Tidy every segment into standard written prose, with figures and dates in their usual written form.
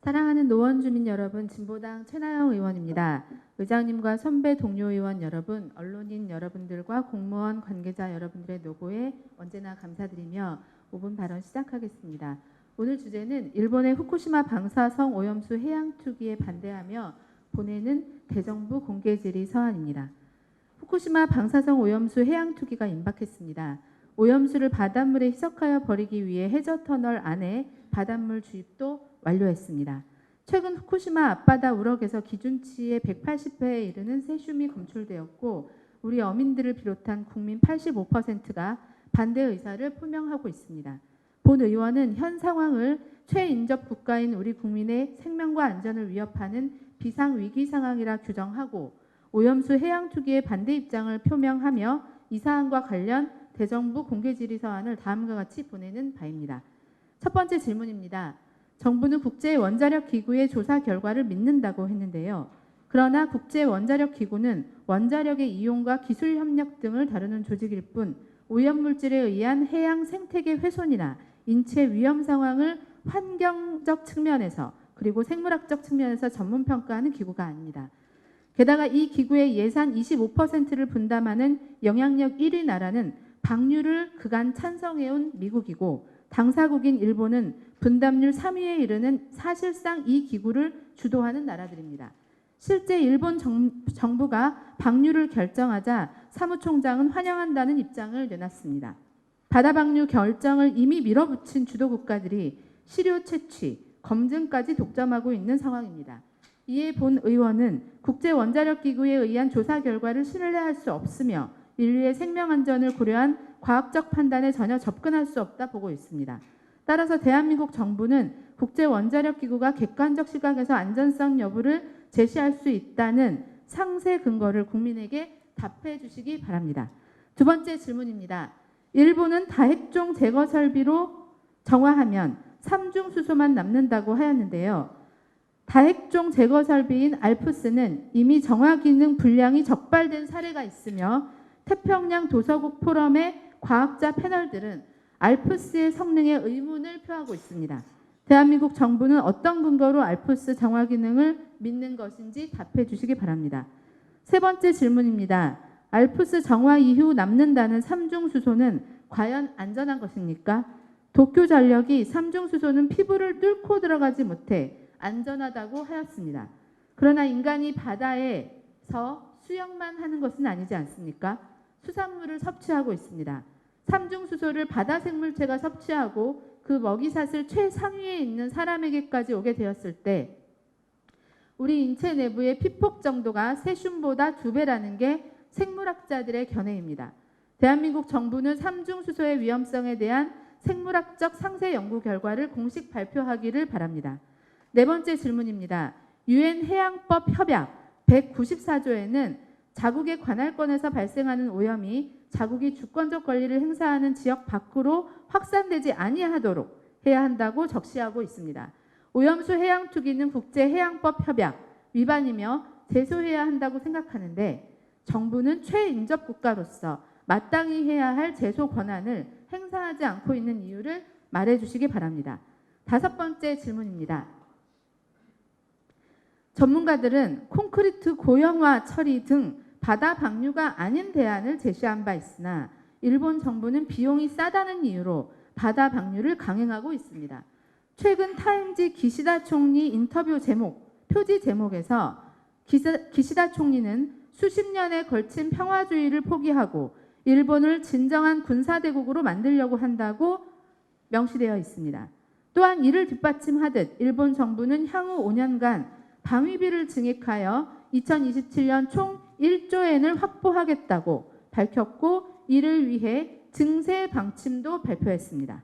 사랑하는 노원 주민 여러분, 진보당 최나영 의원입니다. 의장님과 선배 동료 의원 여러분, 언론인 여러분들과 공무원 관계자 여러분들의 노고에 언제나 감사드리며 5분 발언 시작하겠습니다. 오늘 주제는 일본의 후쿠시마 방사성 오염수 해양 투기에 반대하며 보내는 대정부 공개 질의 서한입니다. 후쿠시마 방사성 오염수 해양 투기가 임박했습니다. 오염수를 바닷물에 희석하여 버리기 위해 해저 터널 안에 바닷물 주입도 완료했습니다. 최근 후쿠시마 앞바다 우럭에서 기준치의 180배에 이르는 세슘이 검출되었고 우리 어민들을 비롯한 국민 85%가 반대 의사를 표명하고 있습니다. 본 의원은 현 상황을 최인접 국가인 우리 국민의 생명과 안전을 위협하는 비상위기 상황이라 규정하고 오염수 해양 투기에 반대 입장을 표명하며 이 사안과 관련 대정부 공개 질의 서한을 다음과 같이 보내는 바입니다. 첫 번째 질문입니다. 정부는 국제원자력기구의 조사 결과를 믿는다고 했는데요. 그러나 국제원자력기구는 원자력의 이용과 기술 협력 등을 다루는 조직일 뿐 오염물질에 의한 해양 생태계 훼손이나 인체 위험 상황을 환경적 측면에서 그리고 생물학적 측면에서 전문평가하는 기구가 아닙니다. 게다가 이 기구의 예산 25%를 분담하는 영향력 1위 나라는 방류를 그간 찬성해온 미국이고 당사국인 일본은 분담률 3위에 이르는 사실상 이 기구를 주도하는 나라들입니다. 실제 일본 정부가 방류를 결정하자 사무총장은 환영한다는 입장을 내놨습니다. 바다 방류 결정을 이미 밀어붙인 주도 국가들이 시료 채취, 검증까지 독점하고 있는 상황입니다. 이에 본 의원은 국제원자력기구에 의한 조사 결과를 신뢰할 수 없으며 인류의 생명안전을 고려한 과학적 판단에 전혀 접근할 수 없다 보고 있습니다. 따라서 대한민국 정부는 국제원자력기구가 객관적 시각에서 안전성 여부를 제시할 수 있다는 상세 근거를 국민에게 답해 주시기 바랍니다. 두 번째 질문입니다. 일본은 다핵종 제거 설비로 정화하면 삼중수소만 남는다고 하였는데요. 다핵종 제거 설비인 알프스는 이미 정화 기능 불량이 적발된 사례가 있으며 태평양 도서국 포럼의 과학자 패널들은 알프스의 성능에 의문을 표하고 있습니다. 대한민국 정부는 어떤 근거로 알프스 정화 기능을 믿는 것인지 답해 주시기 바랍니다. 세 번째 질문입니다. 알프스 정화 이후 남는다는 삼중수소는 과연 안전한 것입니까? 도쿄전력이 삼중수소는 피부를 뚫고 들어가지 못해 안전하다고 하였습니다. 그러나 인간이 바다에서 수영만 하는 것은 아니지 않습니까? 수산물을 섭취하고 있습니다. 삼중수소를 바다 생물체가 섭취하고 그 먹이사슬 최상위에 있는 사람에게까지 오게 되었을 때 우리 인체 내부의 피폭 정도가 세슘보다 2배라는 게 생물학자들의 견해입니다. 대한민국 정부는 삼중수소의 위험성에 대한 생물학적 상세 연구 결과를 공식 발표하기를 바랍니다. 네 번째 질문입니다. 유엔 해양법 협약 194조에는 자국의 관할권에서 발생하는 오염이 자국이 주권적 권리를 행사하는 지역 밖으로 확산되지 아니하도록 해야 한다고 적시하고 있습니다. 오염수 해양 투기는 국제해양법 협약 위반이며 제소해야 한다고 생각하는데 정부는 최인접 국가로서 마땅히 해야 할 제소 권한을 행사하지 않고 있는 이유를 말해주시기 바랍니다. 다섯 번째 질문입니다. 전문가들은 콘크리트 고형화 처리 등 바다 방류가 아닌 대안을 제시한 바 있으나 일본 정부는 비용이 싸다는 이유로 바다 방류를 강행하고 있습니다. 최근 타임지 기시다 총리 인터뷰 표지 제목에서 기시다 총리는 수십 년에 걸친 평화주의를 포기하고 일본을 진정한 군사대국으로 만들려고 한다고 명시되어 있습니다. 또한 이를 뒷받침하듯 일본 정부는 향후 5년간 방위비를 증액하여 2027년 총 1조엔을 확보하겠다고 밝혔고 이를 위해 증세 방침도 발표했습니다.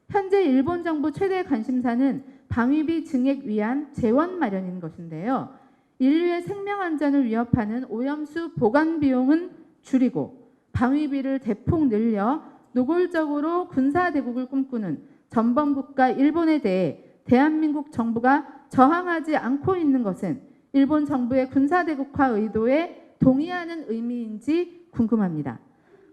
현재 일본 정부 최대 관심사는 방위비 증액 위한 재원 마련인 것인데요. 인류의 생명 안전을 위협하는 오염수 보관 비용은 줄이고 방위비를 대폭 늘려 노골적으로 군사대국을 꿈꾸는 전범국가 일본에 대해 대한민국 정부가 저항하지 않고 있는 것은 일본 정부의 군사대국화 의도에 동의하는 의미인지 궁금합니다.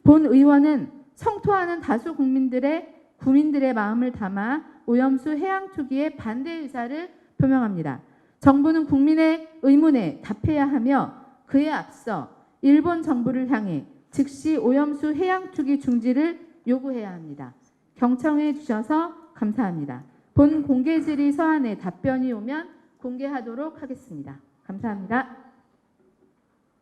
본 의원은 성토하는 다수 국민들의 마음을 담아 오염수 해양 투기에 반대 의사를 표명합니다. 정부는 국민의 의문에 답해야 하며 그에 앞서 일본 정부를 향해 즉시 오염수 해양 투기 중지를 요구해야 합니다. 경청해 주셔서 감사합니다. 본 공개 질의 서한에 답변이 오면 공개하도록 하겠습니다. 감사합니다.